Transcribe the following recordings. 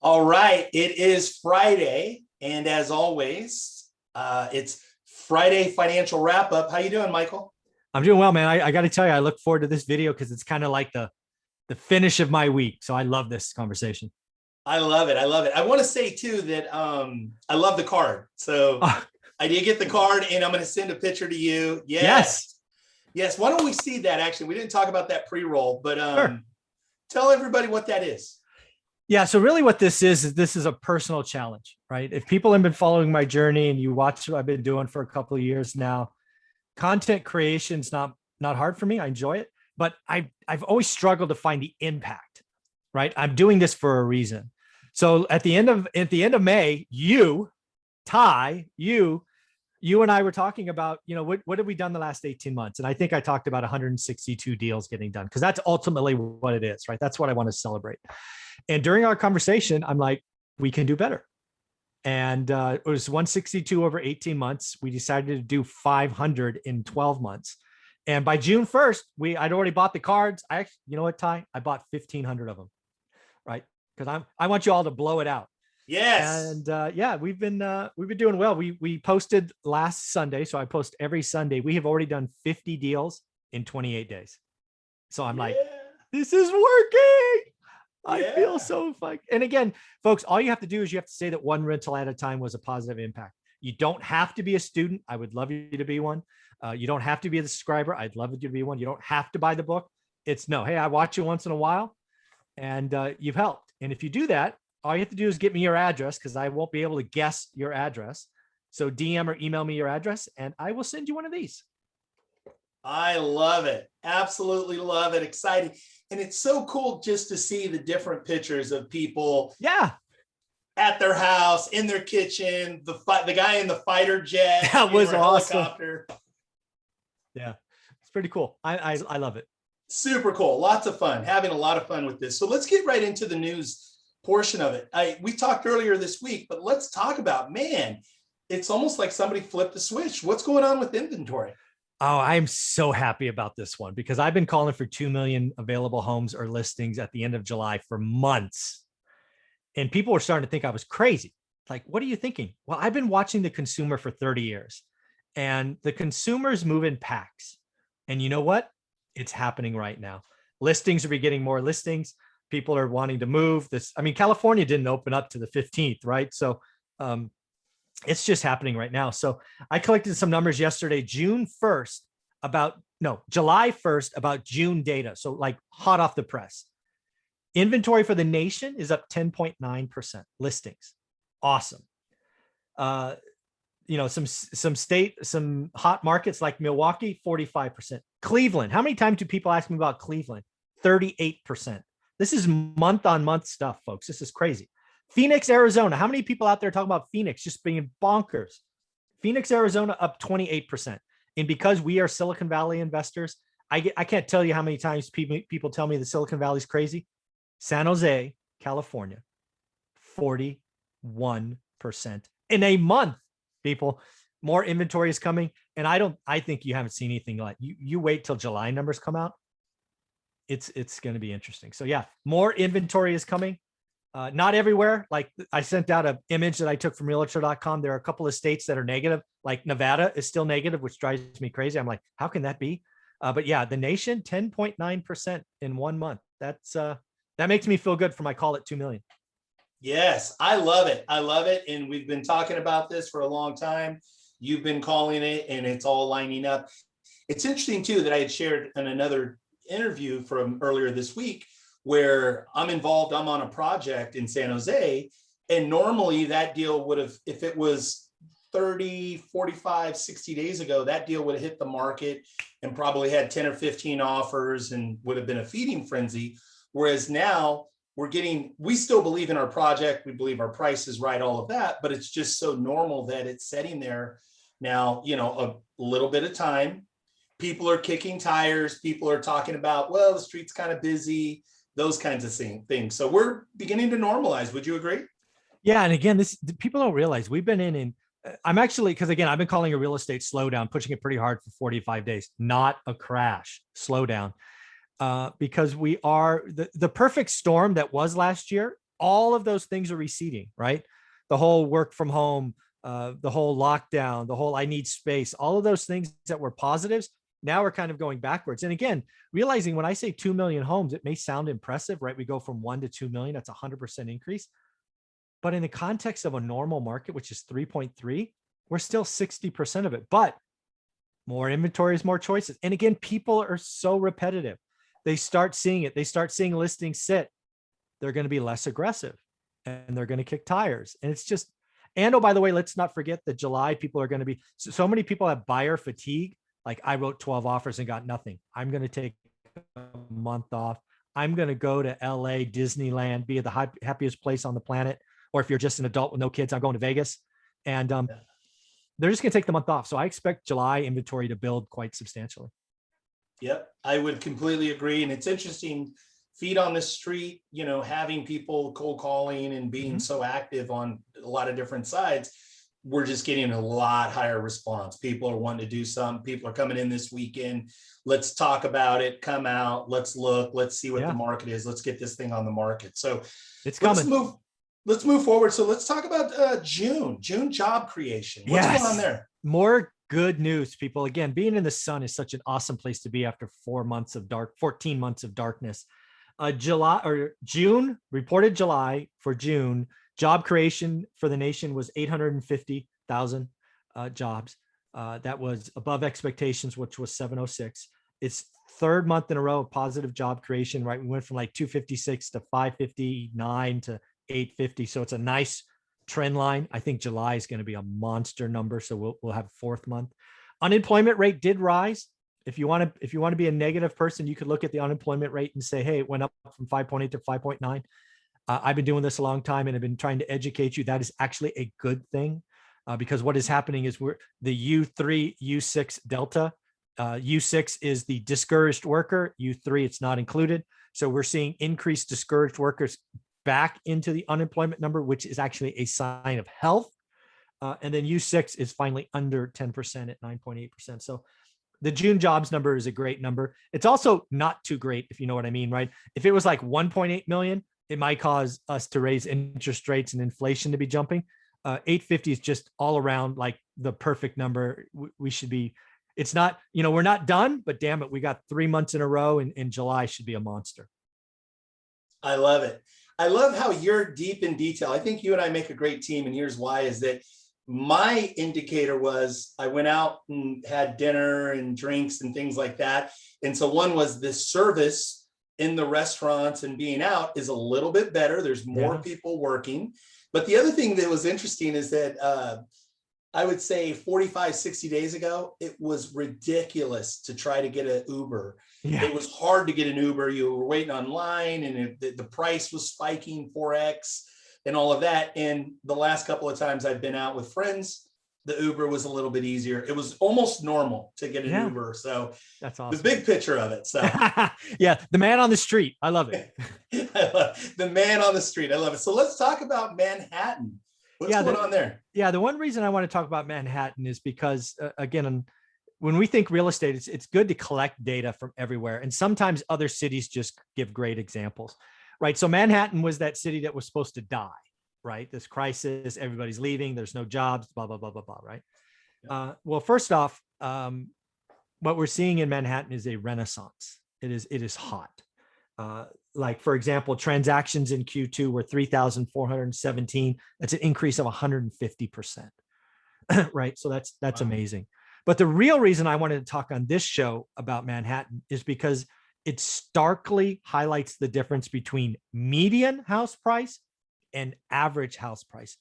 All right, it is Friday, and as always, it's Friday financial wrap up. How you doing, Michael? I'm doing well, man. I got to tell you, I look forward to this video because it's kind of like the finish of my week. So I love this conversation. I love it. I love it. I want to say too that I love the card. So Oh, I did get the card, and I'm going to send a picture to you. yes, Yes, yes. Why don't we see that? Actually, we didn't talk about that pre-roll, but sure. tell everybody what that is. Yeah. So really, what this is a personal challenge, right? If people have been following my journey and you watch what I've been doing for a couple of years now, content creation's not hard for me. I enjoy it, but I've always struggled to find the impact. Right. I'm doing this for a reason. So at the end of May, Ty, you and I were talking about, what have we done the last 18 months? And I think I talked about 162 deals getting done because that's ultimately what it is, right? That's what I want to celebrate. And during our conversation, I'm like, we can do better. And it was 162 over 18 months. We decided to do 500 in 12 months. And by June 1st, I'd already bought the cards. You know what, Ty? I bought 1,500 of them, right? Because I want you all to blow it out. Yes. And yeah, we've been doing well. We posted last Sunday, so I post every Sunday. We have already done 50 deals in 28 days. So I'm like, this is working. I feel so fun. And again, folks, all you have to do is you have to say that one rental at a time was a positive impact. You don't have to be a student. I would love you to be one. You don't have to be a subscriber. I'd love you to be one. You don't have to buy the book. It's no, hey, I watch you once in a while and you've helped. And if you do that, all you have to do is get me your address because I won't be able to guess your address. So DM or email me your address and I will send you one of these. I love it. Absolutely love it. Exciting. And it's so cool just to see the different pictures of people at their house, in their kitchen, the guy in the fighter jet. That was awesome. Helicopter. Yeah, it's pretty cool. I love it. Super cool. Lots of fun. Having a lot of fun with this. So let's get right into the news portion of it. We talked earlier this week, but let's talk about, man, it's almost like somebody flipped the switch. What's going on with inventory? Oh, I'm so happy about this one because I've been calling for 2 million available homes or listings at the end of July for months. And people were starting to think I was crazy. Like, what are you thinking? Well, I've been watching the consumer for 30 years and the consumers move in packs. And you know what? It's happening right now. Listings are getting more listings. People are wanting to move this. I mean, California didn't open up to the 15th, right? So it's just happening right now. So I collected some numbers yesterday, July 1st about June data. So like hot off the press. Inventory for the nation is up 10.9% listings. Awesome. Some hot markets like Milwaukee, 45%. Cleveland. How many times do people ask me about Cleveland? 38%. This is month-on-month stuff, folks. This is crazy. Phoenix, Arizona. How many people out there talking about Phoenix just being bonkers? Phoenix, Arizona, up 28%. And because we are Silicon Valley investors, I can't tell you how many times people tell me the Silicon Valley is crazy. San Jose, California, 41% in a month, people. More inventory is coming. And I think you haven't seen anything like you wait till July numbers come out. It's going to be interesting. So yeah, more inventory is coming. Not everywhere. Like I sent out an image that I took from realtor.com. There are a couple of states that are negative, like Nevada is still negative, which drives me crazy. I'm like, how can that be? But yeah, the nation, 10.9% in 1 month. That makes me feel good for my call at 2 million. Yes, I love it. I love it. And we've been talking about this for a long time. You've been calling it and it's all lining up. It's interesting too that I had shared in another interview from earlier this week where I'm involved. I'm on a project in San Jose. And normally that deal would have, if it was 30, 45, 60 days ago, that deal would have hit the market and probably had 10 or 15 offers and would have been a feeding frenzy. Whereas now we still believe in our project. We believe our price is right, all of that, but it's just so normal that it's sitting there now, a little bit of time. People are kicking tires. People are talking about, well, the street's kind of busy, those kinds of things. So we're beginning to normalize. Would you agree? Yeah. And again, people don't realize we've been in I'm actually, because again, I've been calling a real estate slowdown, pushing it pretty hard for 45 days, not a crash, slowdown. Because we are the perfect storm that was last year all of those things are receding, right? The whole work from home, the whole lockdown, the whole I need space, all of those things that were positives now we're kind of going backwards. And again, realizing when I say 2 million homes, it may sound impressive, right? We go from 1 to 2 million, that's 100% increase. But in the context of a normal market, which is 3.3, we're still 60% of it. But more inventory is more choices. And again, people are so repetitive. They start seeing it. They start seeing listings sit. They're going to be less aggressive and they're going to kick tires. And it's just, and oh, by the way, let's not forget that July people are going to be, so many people have buyer fatigue. Like I wrote 12 offers and got nothing. I'm going to take a month off. I'm going to go to LA, Disneyland, be the happiest place on the planet. Or if you're just an adult with no kids, I'm going to Vegas. And they're just going to take the month off. So I expect July inventory to build quite substantially. Yep, I would completely agree. And it's interesting, feet on the street, you know, having people cold calling and being so active on a lot of different sides. We're just getting a lot higher response. People are wanting to do something. People are coming in this weekend. Let's talk about it. Come out. Let's look. Let's see what the market is. Let's get this thing on the market. So it's coming. Let's move forward. So let's talk about June job creation. What's going on there? More good news, people. Again, being in the sun is such an awesome place to be after 14 months of darkness. June reported July for June. Job creation for the nation was 850,000 jobs. That was above expectations, which was 706. It's third month in a row of positive job creation, right? We went from like 256 to 559 to 850. So it's a nice trend line. I think July is going to be a monster number. So we'll have fourth month. Unemployment rate did rise. If you want to be a negative person, you could look at the unemployment rate and say, hey, it went up from 5.8 to 5.9. I've been doing this a long time and I've been trying to educate you. That is actually a good thing because what is happening is the U3, U6 delta. U6 is the discouraged worker. U3, it's not included. So we're seeing increased discouraged workers back into the unemployment number, which is actually a sign of health. And then U6 is finally under 10% at 9.8%. So the June jobs number is a great number. It's also not too great, if you know what I mean, right? If it was like 1.8 million, it might cause us to raise interest rates and inflation to be jumping. 850 is just all around like the perfect number. We should be, it's not, we're not done, but damn it, we got 3 months in a row and July should be a monster. I love it. I love how you're deep in detail. I think you and I make a great team. And here's why is that my indicator was I went out and had dinner and drinks and things like that. And so one was this service in the restaurants and being out is a little bit better. There's more people working. But the other thing that was interesting is that I would say 45, 60 days ago, it was ridiculous to try to get an Uber. Yeah. It was hard to get an Uber. You were waiting online and the price was spiking 4X and all of that. And the last couple of times I've been out with friends, the Uber was a little bit easier. It was almost normal to get an Uber. So that's awesome. The big picture of it. So yeah, the man on the street. I love it. I love the man on the street. I love it. So let's talk about Manhattan. What's going on there? Yeah, the one reason I want to talk about Manhattan is because again, when we think real estate, it's good to collect data from everywhere. And sometimes other cities just give great examples, right? So Manhattan was that city that was supposed to die. Right? This crisis, everybody's leaving, there's no jobs, blah, blah, blah, blah, blah, right? Yeah. Well, first off, what we're seeing in Manhattan is a renaissance. It is hot. Like, for example, transactions in Q2 were 3,417. That's an increase of 150%, right? So that's amazing. But the real reason I wanted to talk on this show about Manhattan is because it starkly highlights the difference between median house price and average house price.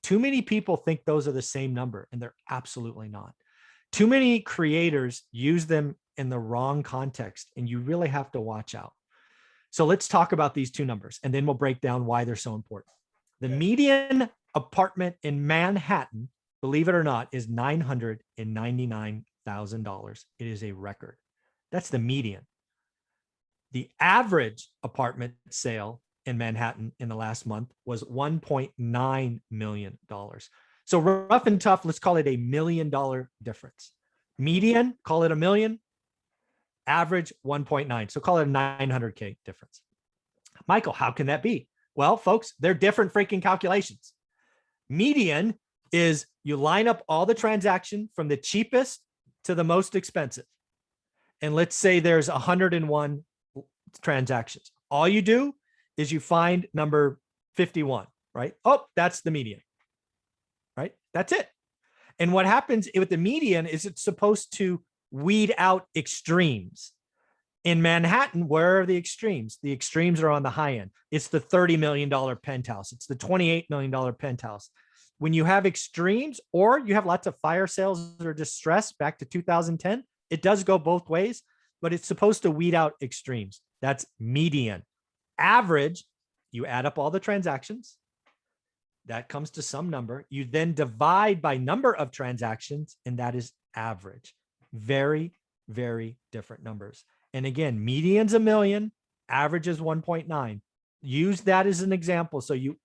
Too many people think those are the same number, and they're absolutely not. Too many creators use them in the wrong context, and you really have to watch out. So let's talk about these two numbers, and then we'll break down why they're so important. The median apartment in Manhattan, believe it or not, is $999,000. It is a record. That's the median. The average apartment sale in Manhattan in the last month was $1.9 million. So rough and tough, let's call it $1 million difference. Median, call it $1 million. Average 1.9. So call it a 900K difference. Michael, how can that be? Well, folks, they're different freaking calculations. Median is you line up all the transaction from the cheapest to the most expensive. And let's say there's 101 transactions. All you do is you find number 51, right? Oh, that's the median, right? That's it. And what happens with the median is it's supposed to weed out extremes. In Manhattan, where are the extremes? The extremes are on the high end. It's the $30 million penthouse. It's the $28 million penthouse. When you have extremes, or you have lots of fire sales or distress back to 2010, it does go both ways, but it's supposed to weed out extremes. That's median. Average, you add up all the transactions. That comes to some number. You then divide by number of transactions, and that is average. Very, very different numbers. And again, median's 1 million, average is 1.9. Use that as an example. So you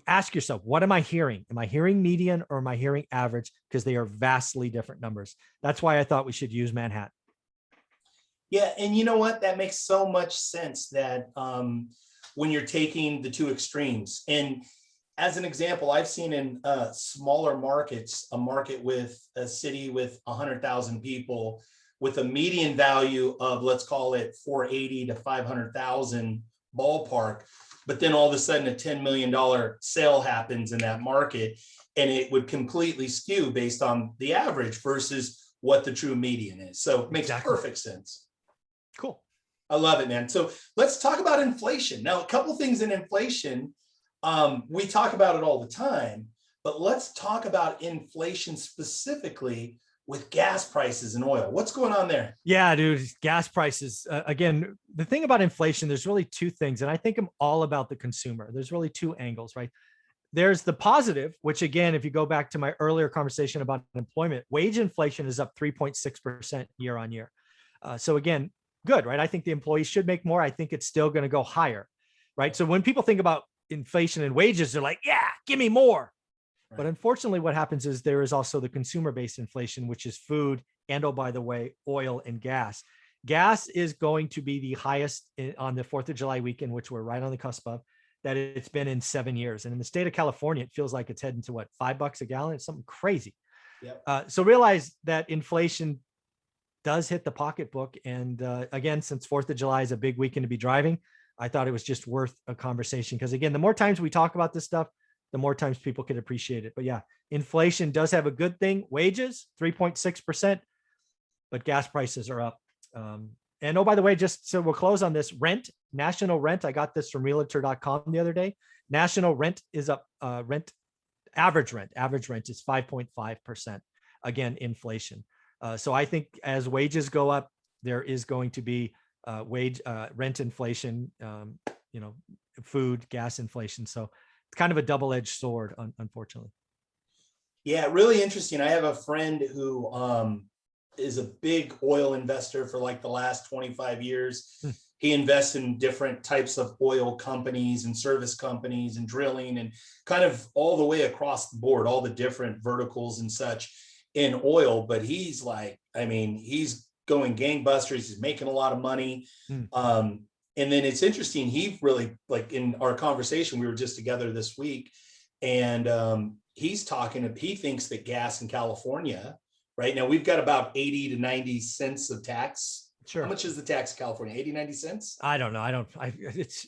ask yourself, what am I hearing? Am I hearing median or am I hearing average? Because they are vastly different numbers. That's why I thought we should use Manhattan. Yeah, and you know what? That makes so much sense that when you're taking the two extremes. And as an example, I've seen in smaller markets, a market with a city with 100,000 people with a median value of, let's call it 480 to 500,000 ballpark. But then all of a sudden a $10 million sale happens in that market, and it would completely skew based on the average versus what the true median is. So it makes perfect sense. Cool. I love it, man. So let's talk about inflation. Now, a couple things in inflation. We talk about it all the time, but let's talk about inflation specifically with gas prices and oil. What's going on there? Yeah, dude, gas prices. Again, the thing about inflation, there's really two things, and I think I'm all about the consumer. There's really two angles, right? There's the positive, which again, if you go back to my earlier conversation about employment, wage inflation is up 3.6% year on year. So again, good, right? I think the employees should make more. I think it's still going to go higher, right? So when people think about inflation and wages, they're like, yeah, give me more. Right. But unfortunately, what happens is there is also the consumer-based inflation, which is food and, oh, by the way, oil and gas. Gas is going to be the highest on the 4th of July weekend, which we're right on the cusp of, that it's been in 7 years. And in the state of California, it feels like it's heading to what, $5 a gallon? It's something crazy. Yep. So realize that inflation does hit the pocketbook. And again, since 4th of July is a big weekend to be driving, I thought it was just worth a conversation. Because again, the more times we talk about this stuff, the more times people could appreciate it. But yeah, inflation does have a good thing. Wages, 3.6%, but gas prices are up. And oh, by the way, just so we'll close on this, rent, national rent. I got this from realtor.com the other day. National rent is up, average rent is 5.5%. Again, inflation. So I think as wages go up, there is going to be rent inflation, food, gas inflation. So it's kind of a double-edged sword, unfortunately. Yeah, really interesting. I have a friend who is a big oil investor for like the last 25 years. He invests in different types of oil companies and service companies and drilling and kind of all the way across the board, all the different verticals and such in oil. But he's like, I mean, he's going gangbusters. He's making a lot of money. And then it's interesting. He really, like in our conversation, we were just together this week, and he thinks that gas in California right now, we've got about 80 to 90 cents of tax. Sure. How much is the tax in California? 80, 90 cents? I don't know.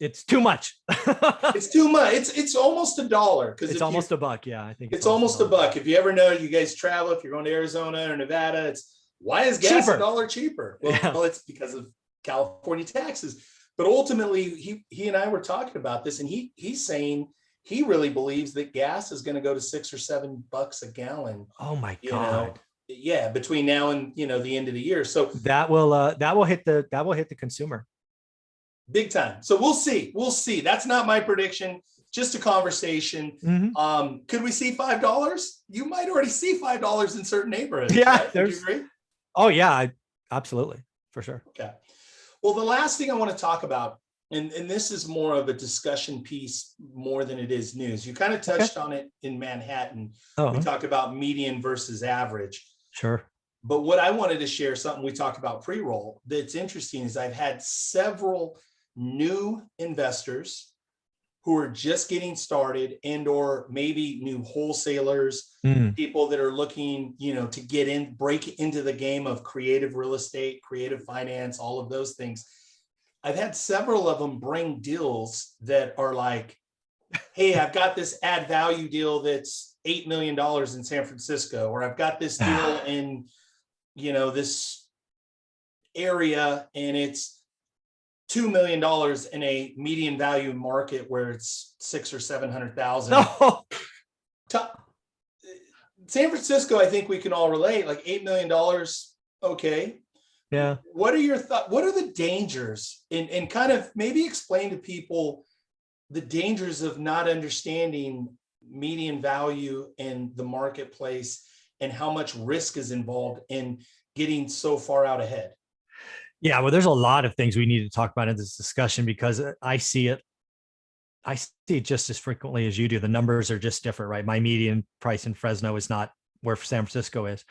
It's too much. It's too much. It's almost $1. Because it's almost $1. Yeah, I think it's almost $1. If you ever know, you guys travel, if you're going to Arizona or Nevada, why is gas $1 cheaper? Well, it's because of California taxes. But ultimately, he and I were talking about this, and he's saying he really believes that gas is going to go to $6 or $7 a gallon. Oh my God. Yeah, between now and the end of the year. So that will hit the consumer big time. So we'll see. That's not my prediction, just a conversation. Mm-hmm. Could we see $5? You might already see $5 in certain neighborhoods. Yeah, right? Would you agree? Oh yeah, absolutely, for sure. Okay. Well, the last thing I want to talk about, and this is more of a discussion piece more than it is news. You kind of touched on it in Manhattan. We talked about median versus average. Sure. But what I wanted to share, something we talked about pre-roll, that's interesting is I've had several new investors who are just getting started and or maybe new wholesalers, people that are looking, to break into the game of creative real estate, creative finance, all of those things. I've had several of them bring deals that are like, hey, I've got this add value deal that's $8 million in San Francisco, or I've got this deal in, this area and it's $2 million in a median value market where it's 600,000 or 700,000. No. San Francisco, I think we can all relate, like $8 million. Okay. Yeah. What are your thoughts? What are the dangers? And kind of maybe explain to people the dangers of not understanding median value in the marketplace and how much risk is involved in getting so far out ahead. Yeah, well, there's a lot of things we need to talk about in this discussion because I see it just as frequently as you do. The numbers are just different, right? My median price in Fresno is not where San Francisco is,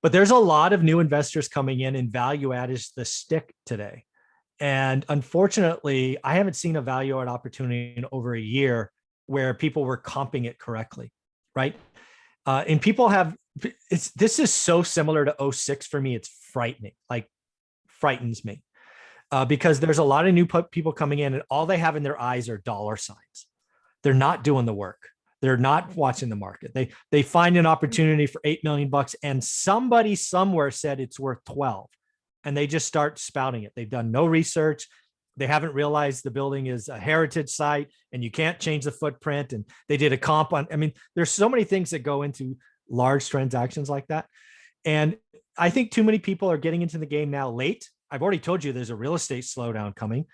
but there's a lot of new investors coming in, and value add is the stick today. And unfortunately, I haven't seen a value add opportunity in over a year where people were comping it correctly, right? And people have, this is so similar to 06 for me. It's frightening, frightens me because there's a lot of new people coming in and all they have in their eyes are dollar signs. They're not doing the work. They're not watching the market. They find an opportunity for $8 million and somebody somewhere said it's worth 12 and they just start spouting it. They've done no research. They haven't realized the building is a heritage site and you can't change the footprint. And they did a comp on, there's so many things that go into large transactions like that. And I think too many people are getting into the game now late. I've already told you there's a real estate slowdown coming.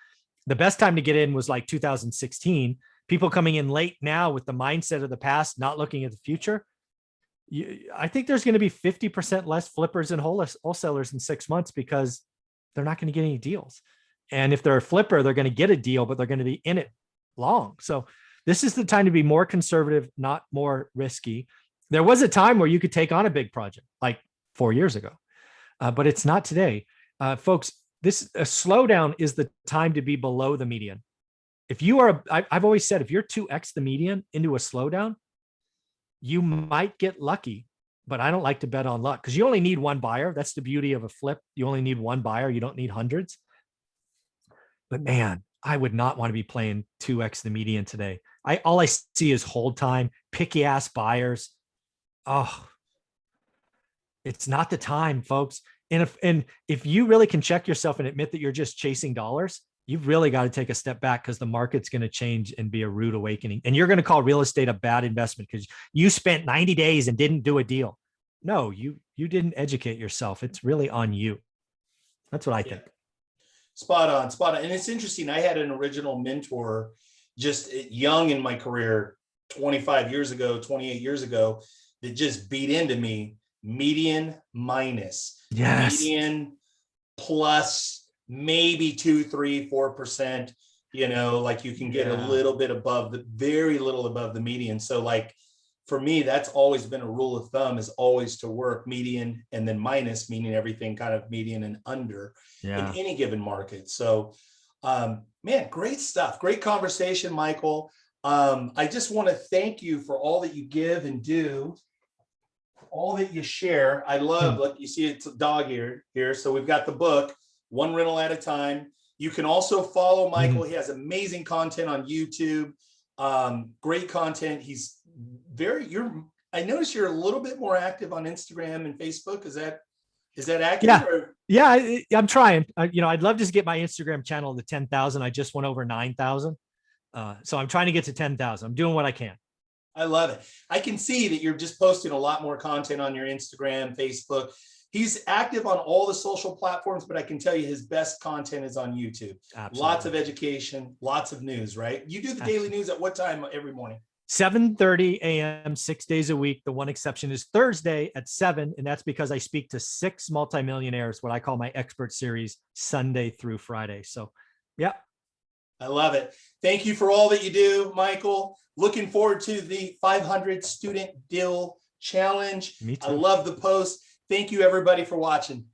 The best time to get in was like 2016. People coming in late now with the mindset of the past, not looking at the future. I think there's going to be 50% less flippers and wholesalers in 6 months because they're not going to get any deals. And if they're a flipper, they're going to get a deal, but they're going to be in it long. So this is the time to be more conservative, not more risky. There was a time where you could take on a big project like 4 years ago, but it's not today. Folks, a slowdown is the time to be below the median. If you are, I've always said, if you're 2x the median into a slowdown, you might get lucky, but I don't like to bet on luck because you only need one buyer. That's the beauty of a flip. You only need one buyer. You don't need hundreds. But man, I would not want to be playing 2x the median today. All I see is hold time, picky ass buyers. Oh, it's not the time, folks. And if you really can check yourself and admit that you're just chasing dollars, you've really got to take a step back because the market's going to change and be a rude awakening. And you're going to call real estate a bad investment because you spent 90 days and didn't do a deal. No, you didn't educate yourself. It's really on you. That's what I think. Spot on. And it's interesting. I had an original mentor just young in my career, 25 years ago, 28 years ago, that just beat into me median minus, median plus maybe 2, 3, 4%, like you can get a little bit above very little above the median. So like for me, that's always been a rule of thumb, is always to work median and then minus, meaning everything kind of median and under in any given market. So man, great stuff. Great conversation, Michael. I just want to thank you for all that you give and do, all that you share. I love, like you see, it's a dog here. So we've got the book, One Rental at a Time. You can also follow Michael. He has amazing content on YouTube. Great content. He's I notice you're a little bit more active on Instagram and Facebook. Is that accurate? Yeah. I'm trying. I'd love to get my Instagram channel to 10,000. I just went over 9,000. So I'm trying to get to 10,000. I'm doing what I can. I love it. I can see that you're just posting a lot more content on your Instagram, Facebook. He's active on all the social platforms, but I can tell you his best content is on YouTube. Absolutely. Lots of education, lots of news, right? You do the daily news at what time every morning? 7:30 a.m., 6 days a week. The one exception is Thursday at 7. And that's because I speak to 6 multimillionaires, what I call my expert series, Sunday through Friday. So, yeah. I love it. Thank you for all that you do, Michael. Looking forward to the 500 student deal challenge. Me too. I love the post. Thank you, everybody, for watching.